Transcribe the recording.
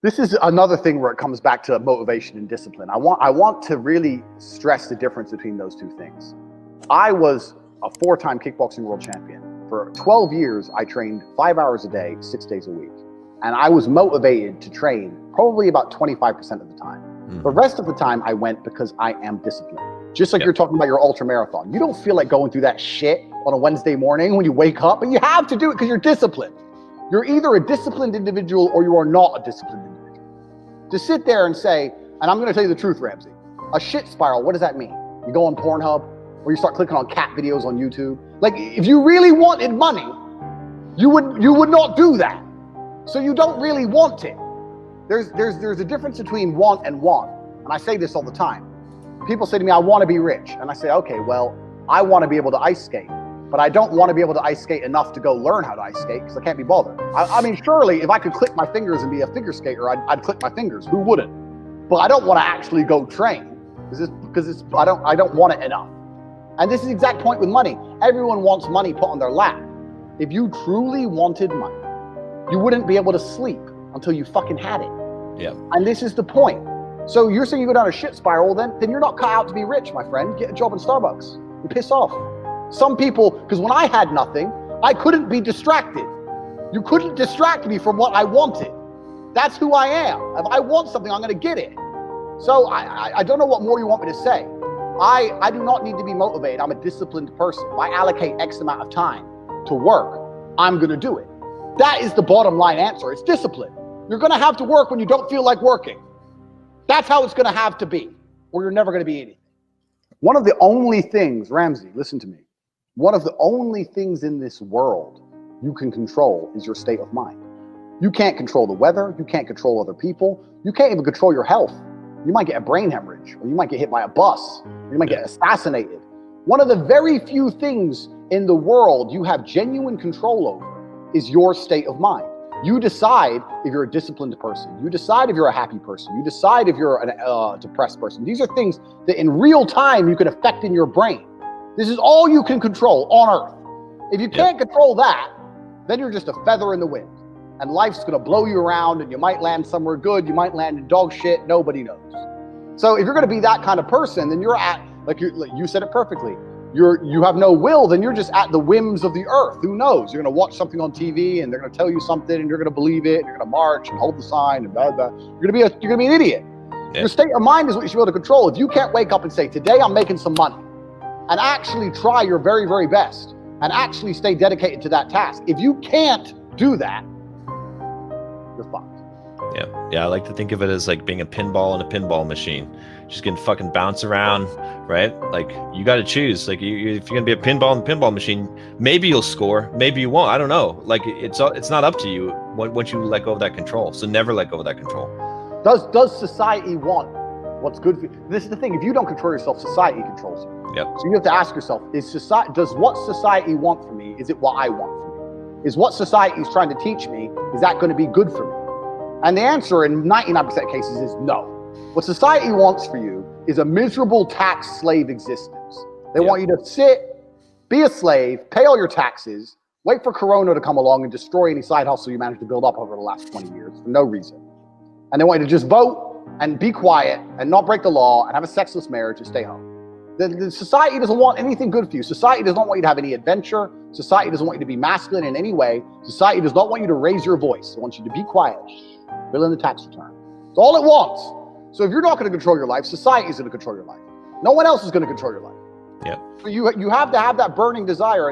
This is another thing where it comes back to motivation and discipline. I want to really stress the difference between those two things. I was a 4-time kickboxing world champion. For 12 years, I trained 5 hours a day, 6 days a week. And I was motivated to train probably about 25% of the time. The rest of the time I went because I am disciplined. Just like you're talking about your ultra marathon. You don't feel like going through that shit on a Wednesday morning when you wake up, but you have to do it because you're disciplined. You're either a disciplined individual or you are not a disciplined individual. To sit there and say, and I'm going to tell you the truth, Ramsey, a shit spiral, what does that mean? You go on Pornhub or you start clicking on cat videos on YouTube. Like, if you really wanted money, you would not do that. So you don't really want it. There's a difference between want and want. And I say this all the time. People say to me, I want to be rich. And I say, okay, well, I want to be able to ice skate, but I don't want to be able to ice skate enough to go learn how to ice skate because I can't be bothered. I mean, surely if I could click my fingers and be a figure skater, I'd click my fingers. Who wouldn't? But I don't want to actually go train because I don't want it enough. And this is the exact point with money. Everyone wants money put on their lap. If you truly wanted money, you wouldn't be able to sleep until you fucking had it. Yeah. And this is the point. So you're saying you go down a shit spiral, then you're not cut out to be rich, my friend. Get a job in Starbucks and piss off. Some people, because when I had nothing, I couldn't be distracted. You couldn't distract me from what I wanted. That's who I am. If I want something, I'm going to get it. So I don't know what more you want me to say. I do not need to be motivated. I'm a disciplined person. If I allocate X amount of time to work, I'm going to do it. That is the bottom line answer. It's discipline. You're going to have to work when you don't feel like working. That's how it's going to have to be, or you're never going to be anything. One of the only things, Ramsey, listen to me. One of the only things in this world you can control is your state of mind. You can't control the weather. You can't control other people. You can't even control your health. You might get a brain hemorrhage, or you might get hit by a bus, or you might get assassinated. One of the very few things in the world you have genuine control over is your state of mind. You decide if you're a disciplined person. You decide if you're a happy person. You decide if you're a depressed person. These are things that in real time you can affect in your brain. This is all you can control on earth. If you can't control that, then you're just a feather in the wind. And life's gonna blow you around and you might land somewhere good, you might land in dog shit, nobody knows. So if you're gonna be that kind of person, then you're at, like you said it perfectly, you have no will, then you're just at the whims of the earth. Who knows? You're gonna watch something on TV and they're gonna tell you something and you're gonna believe it, and you're gonna march and hold the sign and blah, blah. You're gonna be an idiot. Yeah. Your state of mind is what you should be able to control. If you can't wake up and say, today I'm making some money, and actually try your very, very best, and actually stay dedicated to that task. If you can't do that, you're fucked. Yeah, I like to think of it as like being a pinball in a pinball machine, just getting fucking bounce around, right? Like, you got to choose. Like, if you're gonna be a pinball in the pinball machine, maybe you'll score, maybe you won't. I don't know. Like, it's not up to you once you let go of that control. So never let go of that control. Does society want what's good for you? This is the thing. If you don't control yourself, society controls you. Yep. So you have to ask yourself: does what society want for me? Is it what I want for me? Is what society is trying to teach me? Is that going to be good for me? And the answer in 99% of cases is no. What society wants for you is a miserable tax slave existence. They want you to sit, be a slave, pay all your taxes, wait for Corona to come along and destroy any side hustle you managed to build up over the last 20 years for no reason. And they want you to just vote and be quiet and not break the law and have a sexless marriage and stay home. The society doesn't want anything good for you. Society does not want you to have any adventure. Society doesn't want you to be masculine in any way. Society does not want you to raise your voice. It wants you to be quiet. Fill in the tax return. It's all it wants. So if you're not going to control your life, society is going to control your life. No one else is going to control your life. Yeah. So you have to have that burning desire.